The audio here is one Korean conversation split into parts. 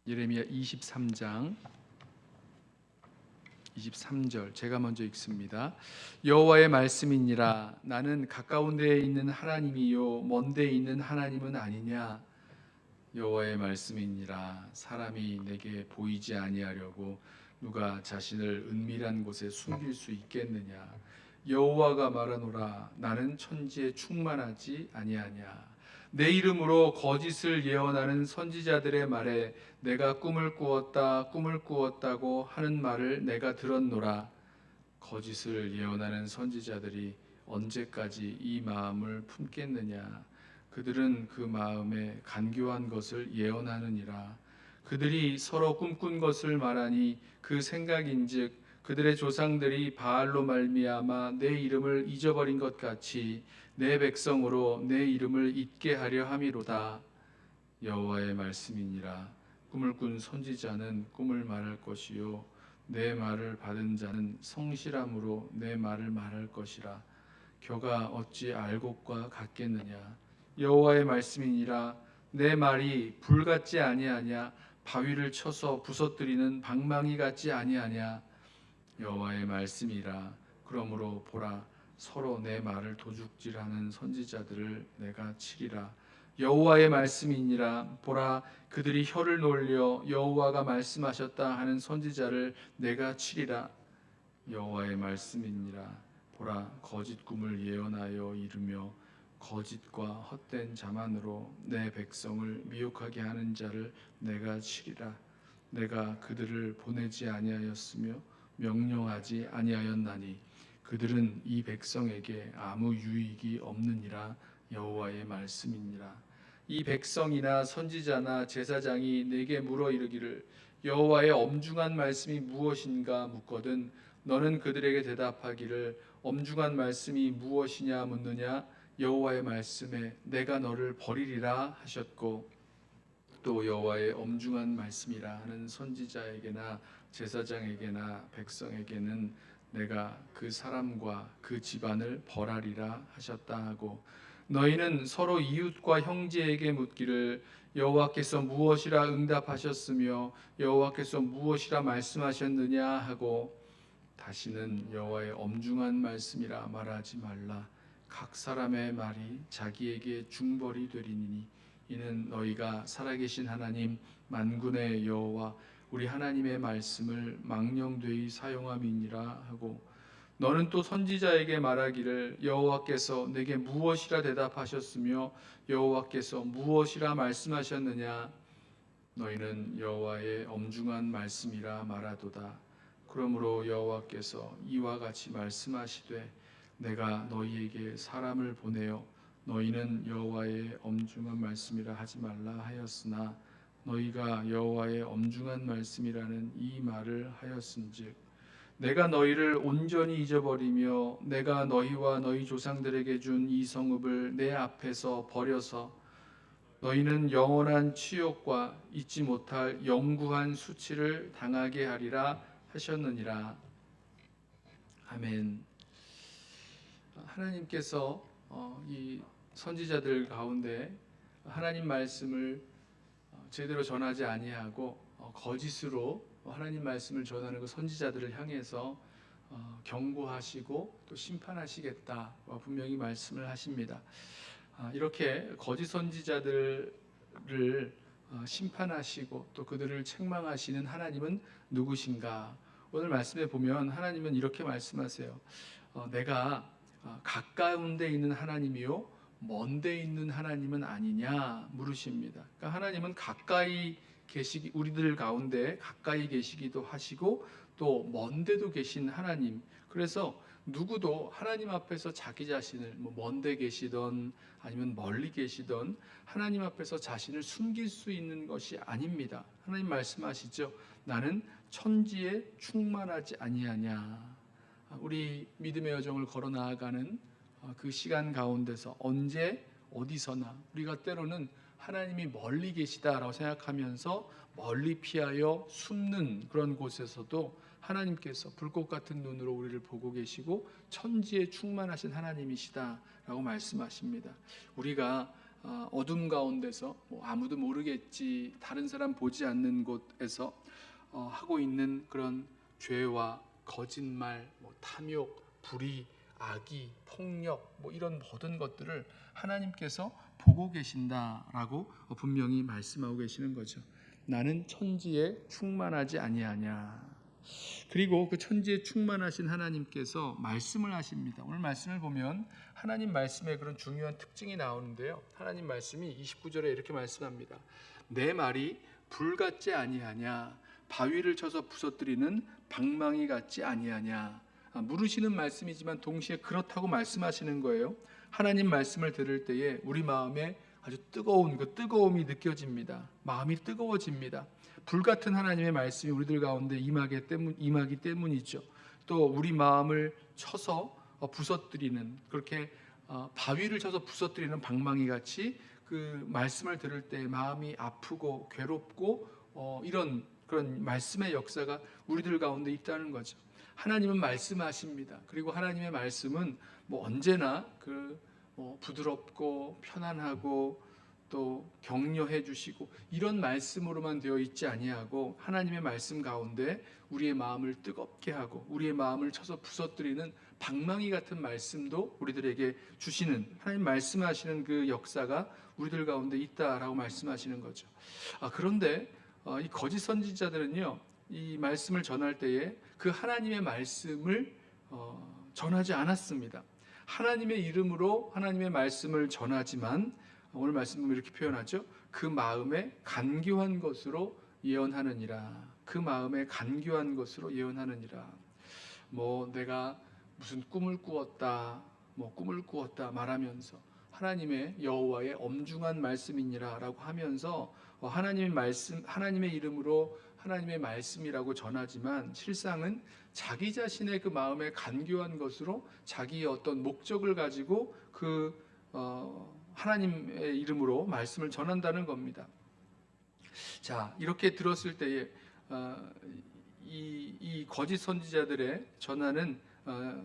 예레미야 23장 23절 제가 먼저 읽습니다. 여호와의 말씀이니라. 나는 가까운 데에 있는 하나님이요 먼 데에 있는 하나님은 아니냐. 여호와의 말씀이니라. 사람이 내게 보이지 아니하려고 누가 자신을 은밀한 곳에 숨길 수 있겠느냐. 여호와가 말하노라. 나는 천지에 충만하지 아니하냐. 내 이름으로 거짓을 예언하는 선지자들의 말에 내가 꿈을 꾸었다고 하는 말을 내가 들었노라. 거짓을 예언하는 선지자들이 언제까지 이 마음을 품겠느냐. 그들은 그 마음에 간교한 것을 예언하느니라. 그들이 서로 꿈꾼 것을 말하니 그 생각인즉 그들의 조상들이 바알로 말미암아 내 이름을 잊어버린 것 같이 내 백성으로 내 이름을 잊게 하려 함이로다. 여호와의 말씀이니라. 꿈을 꾼 선지자는 꿈을 말할 것이요 내 말을 받은 자는 성실함으로 내 말을 말할 것이라. 겨가 어찌 알곡과 같겠느냐. 여호와의 말씀이니라. 내 말이 불 같지 아니하냐. 바위를 쳐서 부서뜨리는 방망이 같지 아니하냐. 여호와의 말씀이라. 그러므로 보라, 서로 내 말을 도둑질하는 선지자들을 내가 치리라. 여호와의 말씀이니라. 보라, 그들이 혀를 놀려 여호와가 말씀하셨다 하는 선지자를 내가 치리라. 여호와의 말씀이니라. 보라, 거짓 꿈을 예언하여 이르며 거짓과 헛된 자만으로 내 백성을 미혹하게 하는 자를 내가 치리라. 내가 그들을 보내지 아니하였으며 명령하지 아니하였나니 그들은 이 백성에게 아무 유익이 없느니라. 여호와의 말씀이니라. 이 백성이나 선지자나 제사장이 내게 물어 이르기를 여호와의 엄중한 말씀이 무엇인가 묻거든 너는 그들에게 대답하기를 엄중한 말씀이 무엇이냐 묻느냐. 여호와의 말씀에 내가 너를 버리리라 하셨고 또 여호와의 엄중한 말씀이라 하는 선지자에게나 제사장에게나 백성에게는 내가 그 사람과 그 집안을 벌하리라 하셨다 하고 너희는 서로 이웃과 형제에게 묻기를 여호와께서 무엇이라 응답하셨으며 여호와께서 무엇이라 말씀하셨느냐 하고 다시는 여호와의 엄중한 말씀이라 말하지 말라. 각 사람의 말이 자기에게 중벌이 되리니 이는 너희가 살아계신 하나님 만군의 여호와 우리 하나님의 말씀을 망령되이 사용함이니라 하고 너는 또 선지자에게 말하기를 여호와께서 내게 무엇이라 대답하셨으며 여호와께서 무엇이라 말씀하셨느냐. 너희는 여호와의 엄중한 말씀이라 말하도다. 그러므로 여호와께서 이와 같이 말씀하시되 내가 너희에게 사람을 보내어 너희는 여호와의 엄중한 말씀이라 하지 말라 하였으나 너희가 여호와의 엄중한 말씀이라는 이 말을 하였은즉 내가 너희를 온전히 잊어버리며 내가 너희와 너희 조상들에게 준 이 성읍을 내 앞에서 버려서 너희는 영원한 치욕과 잊지 못할 영구한 수치를 당하게 하리라 하셨느니라. 아멘. 하나님께서 이 선지자들 가운데 하나님 말씀을 제대로 전하지 아니하고 거짓으로 하나님 말씀을 전하는 그 선지자들을 향해서 경고하시고 또 심판하시겠다 분명히 말씀을 하십니다. 이렇게 거짓 선지자들을 심판하시고 또 그들을 책망하시는 하나님은 누구신가? 오늘 말씀에 보면 하나님은 이렇게 말씀하세요. 내가 가까운 데 있는 하나님이요 먼 데 있는 하나님은 아니냐 물으십니다. 그러니까 하나님은 가까이 계시기 우리들 가운데 가까이 계시기도 하시고 또 먼 데도 계신 하나님. 그래서 누구도 하나님 앞에서 자기 자신을 먼 데 계시던 아니면 멀리 계시던 하나님 앞에서 자신을 숨길 수 있는 것이 아닙니다. 하나님 말씀하시죠. 나는 천지에 충만하지 아니하냐. 우리 믿음의 여정을 걸어 나아가는 그 시간 가운데서 언제 어디서나 우리가 때로는 하나님이 멀리 계시다라고 생각하면서 멀리 피하여 숨는 그런 곳에서도 하나님께서 불꽃 같은 눈으로 우리를 보고 계시고 천지에 충만하신 하나님이시다라고 말씀하십니다. 우리가 어둠 가운데서 아무도 모르겠지, 다른 사람 보지 않는 곳에서 하고 있는 그런 죄와 거짓말, 탐욕, 불의, 악의, 폭력, 이런 모든 것들을 하나님께서 보고 계신다라고 분명히 말씀하고 계시는 거죠. 나는 천지에 충만하지 아니하냐. 그리고 그 천지에 충만하신 하나님께서 말씀을 하십니다. 오늘 말씀을 보면 하나님 말씀에 그런 중요한 특징이 나오는데요. 하나님 말씀이 29절에 이렇게 말씀합니다. 내 말이 불 같지 아니하냐, 바위를 쳐서 부서뜨리는 방망이 같지 아니하냐. 물으시는 말씀이지만 동시에 그렇다고 말씀하시는 거예요. 하나님 말씀을 들을 때에 우리 마음에 아주 뜨거운 그 뜨거움이 느껴집니다. 마음이 뜨거워집니다. 불같은 하나님의 말씀이 우리들 가운데 임하기 때문이죠. 또 우리 마음을 쳐서 부서뜨리는, 그렇게 바위를 쳐서 부서뜨리는 방망이 같이 그 말씀을 들을 때 마음이 아프고 괴롭고 이런 그런 말씀의 역사가 우리들 가운데 있다는 거죠. 하나님은 말씀하십니다. 그리고 하나님의 말씀은 언제나 부드럽고 편안하고 또 격려해 주시고 이런 말씀으로만 되어 있지 아니하고, 하나님의 말씀 가운데 우리의 마음을 뜨겁게 하고 우리의 마음을 쳐서 부서뜨리는 방망이 같은 말씀도 우리들에게 주시는, 하나님 말씀하시는 그 역사가 우리들 가운데 있다라고 말씀하시는 거죠. 그런데 이 거짓 선지자들은요, 이 말씀을 전할 때에 그 하나님의 말씀을 전하지 않았습니다. 하나님의 이름으로 하나님의 말씀을 전하지만 오늘 말씀 보면 이렇게 표현하죠. 그 마음에 간교한 것으로 예언하느니라. 그 마음에 간교한 것으로 예언하느니라. 내가 무슨 꿈을 꾸었다, 꿈을 꾸었다 말하면서 하나님의 여호와의 엄중한 말씀이니라라고 하면서 하나님의 말씀, 하나님의 이름으로 하나님의 말씀이라고 전하지만 실상은 자기 자신의 그 마음에 간교한 것으로 자기의 어떤 목적을 가지고 하나님의 이름으로 말씀을 전한다는 겁니다. 자, 이렇게 들었을 때에 이 거짓 선지자들의 전하는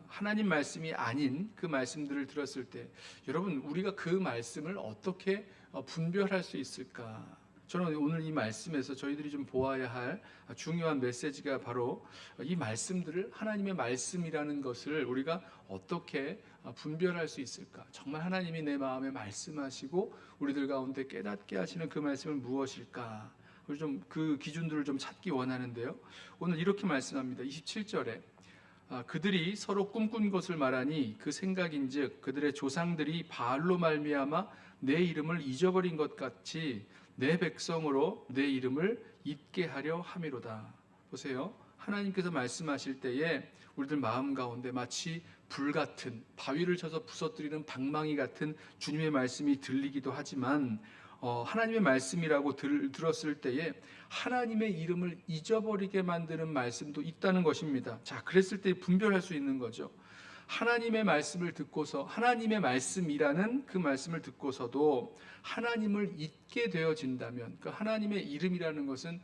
하나님 말씀이 아닌 그 말씀들을 들었을 때, 여러분 우리가 그 말씀을 어떻게 분별할 수 있을까? 저는 오늘 이 말씀에서 저희들이 좀 보아야 할 중요한 메시지가 바로 이 말씀들을 하나님의 말씀이라는 것을 우리가 어떻게 분별할 수 있을까? 정말 하나님이 내 마음에 말씀하시고 우리들 가운데 깨닫게 하시는 그 말씀은 무엇일까? 좀 그 기준들을 좀 찾기 원하는데요. 오늘 이렇게 말씀합니다. 27절에 그들이 서로 꿈꾼 것을 말하니 그 생각인즉 그들의 조상들이 바알로 말미암아 내 이름을 잊어버린 것 같이 내 백성으로 내 이름을 잊게 하려 함이로다. 보세요. 하나님께서 말씀하실 때에 우리들 마음 가운데 마치 불같은, 바위를 쳐서 부서뜨리는 방망이 같은 주님의 말씀이 들리기도 하지만 하나님의 말씀이라고 들었을 때에 하나님의 이름을 잊어버리게 만드는 말씀도 있다는 것입니다. 자, 그랬을 때 분별할 수 있는 거죠. 하나님의 말씀을 듣고서, 하나님의 말씀이라는 그 말씀을 듣고서도 하나님을 잊게 되어진다면, 그 하나님의 이름이라는 것은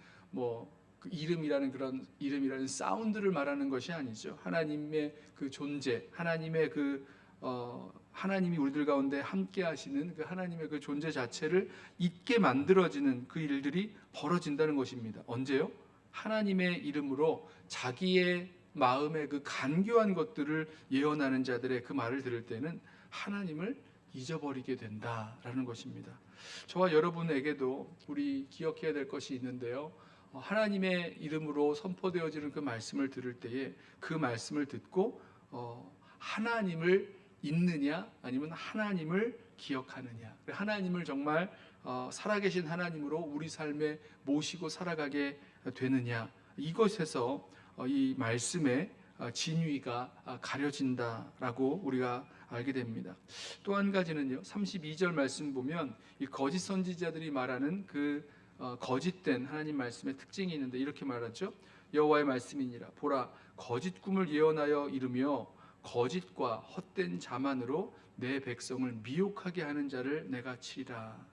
그 이름이라는 사운드를 말하는 것이 아니죠. 하나님의 그 존재, 하나님의 하나님이 우리들 가운데 함께 하시는 그 하나님의 그 존재 자체를 잊게 만들어지는 그 일들이 벌어진다는 것입니다. 언제요? 하나님의 이름으로 자기의 마음의 그 간교한 것들을 예언하는 자들의 그 말을 들을 때는 하나님을 잊어버리게 된다라는 것입니다. 저와 여러분에게도 우리 기억해야 될 것이 있는데요. 하나님의 이름으로 선포되어지는 그 말씀을 들을 때에 그 말씀을 듣고 하나님을 잊느냐 아니면 하나님을 기억하느냐, 하나님을 정말 살아계신 하나님으로 우리 삶에 모시고 살아가게 되느냐, 이것에서 이 말씀의 진위가 가려진다라고 우리가 알게 됩니다. 또 한 가지는요, 32절 말씀 보면 이 거짓 선지자들이 말하는 그 거짓된 하나님 말씀의 특징이 있는데 이렇게 말하죠. 여호와의 말씀이니라. 보라, 거짓 꿈을 예언하여 이르며 거짓과 헛된 자만으로 내 백성을 미혹하게 하는 자를 내가 치리라.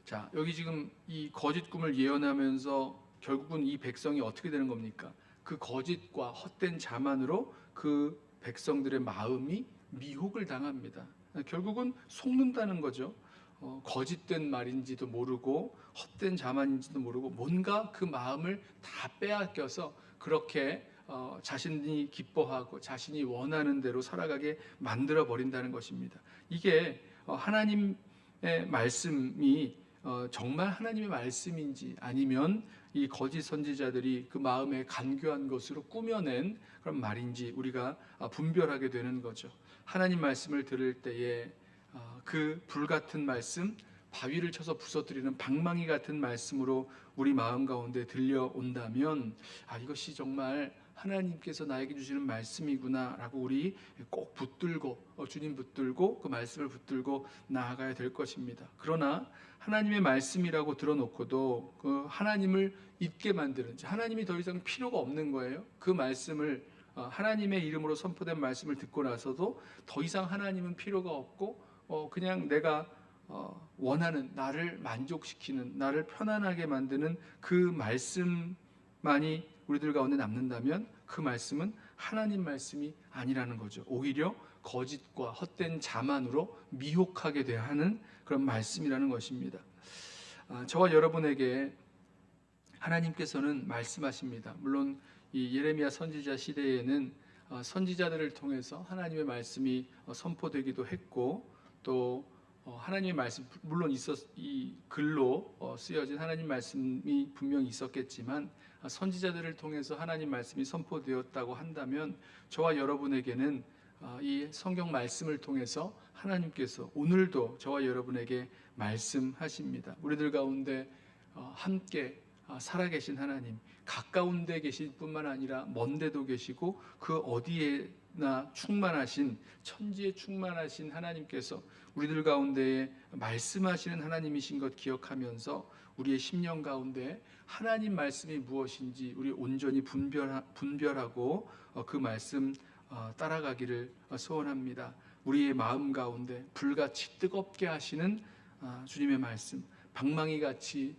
자, 여기 지금 이 거짓 꿈을 예언하면서 결국은 이 백성이 어떻게 되는 겁니까? 그 거짓과 헛된 자만으로 그 백성들의 마음이 미혹을 당합니다. 결국은 속는다는 거죠. 거짓된 말인지도 모르고 헛된 자만인지도 모르고 뭔가 그 마음을 다 빼앗겨서 그렇게 자신이 기뻐하고 자신이 원하는 대로 살아가게 만들어 버린다는 것입니다. 이게 하나님의 말씀이 정말 하나님의 말씀인지 아니면 이 거짓 선지자들이 그 마음에 간교한 것으로 꾸며낸 그런 말인지 우리가 분별하게 되는 거죠. 하나님 말씀을 들을 때에 그 불같은 말씀, 바위를 쳐서 부서뜨리는 방망이 같은 말씀으로 우리 마음 가운데 들려온다면 이것이 정말 하나님께서 나에게 주시는 말씀이구나 라고 우리 꼭 붙들고 주님 붙들고 그 말씀을 붙들고 나아가야 될 것입니다. 그러나 하나님의 말씀이라고 들어놓고도 그 하나님을 잊게 만드는, 하나님이 더 이상 필요가 없는 거예요. 그 말씀을 하나님의 이름으로 선포된 말씀을 듣고 나서도 더 이상 하나님은 필요가 없고 그냥 내가 원하는, 나를 만족시키는, 나를 편안하게 만드는 그 말씀만이 우리들 가운데 남는다면 그 말씀은 하나님 말씀이 아니라는 거죠. 오히려 거짓과 헛된 자만으로 미혹하게 되어 하는 그런 말씀이라는 것입니다. 저와 여러분에게 하나님께서는 말씀하십니다. 물론 이 예레미야 선지자 시대에는 선지자들을 통해서 하나님의 말씀이 선포되기도 했고 또 하나님의 말씀 물론 이 글로 쓰여진 하나님 말씀이 분명히 있었겠지만 선지자들을 통해서 하나님 말씀이 선포되었다고 한다면 저와 여러분에게는 이 성경 말씀을 통해서 하나님께서 오늘도 저와 여러분에게 말씀하십니다. 우리들 가운데 함께 살아계신 하나님, 가까운 데 계실 뿐만 아니라 먼 데도 계시고 그 어디에나 충만하신, 천지에 충만하신 하나님께서 우리들 가운데에 말씀하시는 하나님이신 것 기억하면서 우리의 심령 가운데 하나님 말씀이 무엇인지 우리 온전히 분별하고 그 말씀 따라가기를 소원합니다. 우리의 마음 가운데 불같이 뜨겁게 하시는 주님의 말씀, 방망이같이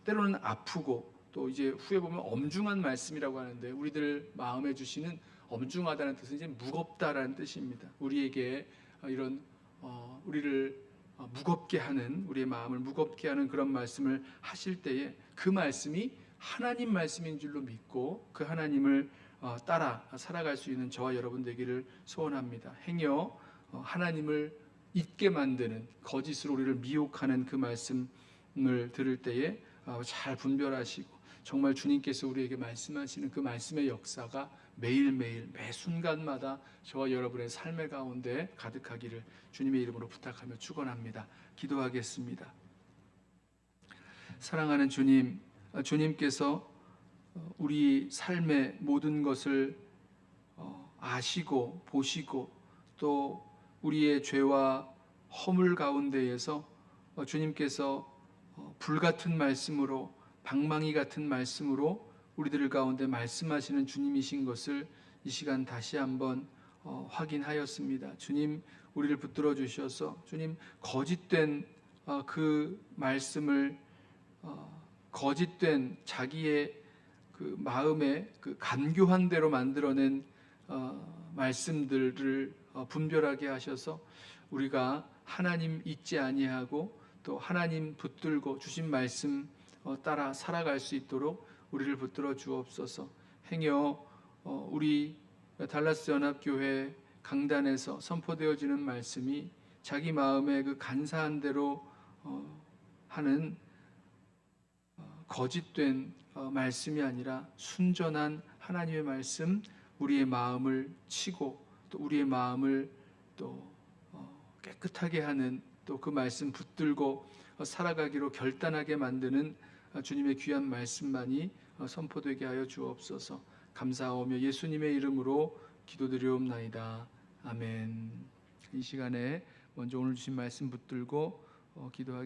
때로는 아프고 또 이제 후에 보면 엄중한 말씀이라고 하는데 우리들 마음에 주시는 엄중하다는 뜻은 이제 무겁다라는 뜻입니다. 우리에게 이런 우리를 무겁게 하는, 우리의 마음을 무겁게 하는 그런 말씀을 하실 때에 그 말씀이 하나님 말씀인 줄로 믿고 그 하나님을 따라 살아갈 수 있는 저와 여러분 되기를 소원합니다. 행여 하나님을 잊게 만드는, 거짓으로 우리를 미혹하는 그 말씀을 들을 때에 잘 분별하시고 정말 주님께서 우리에게 말씀하시는 그 말씀의 역사가 매일매일 매 순간마다 저와 여러분의 삶의 가운데 가득하기를 주님의 이름으로 부탁하며 축원합니다. 기도하겠습니다. 사랑하는 주님, 주님께서 우리 삶의 모든 것을 아시고 보시고 또 우리의 죄와 허물 가운데에서 주님께서 불같은 말씀으로, 방망이 같은 말씀으로 우리들 가운데 말씀하시는 주님이신 것을 이 시간 다시 한번 확인하였습니다. 주님, 우리를 붙들어 주셔서 주님 거짓된 그 말씀을 거짓된 자기의 그 마음에 그 간교한 대로 만들어낸 말씀들을 분별하게 하셔서 우리가 하나님 잊지 아니하고 또 하나님 붙들고 주신 말씀 따라 살아갈 수 있도록 우리를 붙들어 주옵소서. 행여 우리 달라스 연합교회 강단에서 선포되어지는 말씀이 자기 마음의 그 간사한 대로 하는 거짓된 말씀이 아니라 순전한 하나님의 말씀, 우리의 마음을 치고 또 우리의 마음을 또 깨끗하게 하는, 또 그 말씀 붙들고 살아가기로 결단하게 만드는 주님의 귀한 말씀만이 선포되게 하여 주옵소서. 감사하오며 예수님의 이름으로 기도드리옵나이다. 아멘. 이 시간에 먼저 오늘 주신 말씀 붙들고 기도하겠습니다.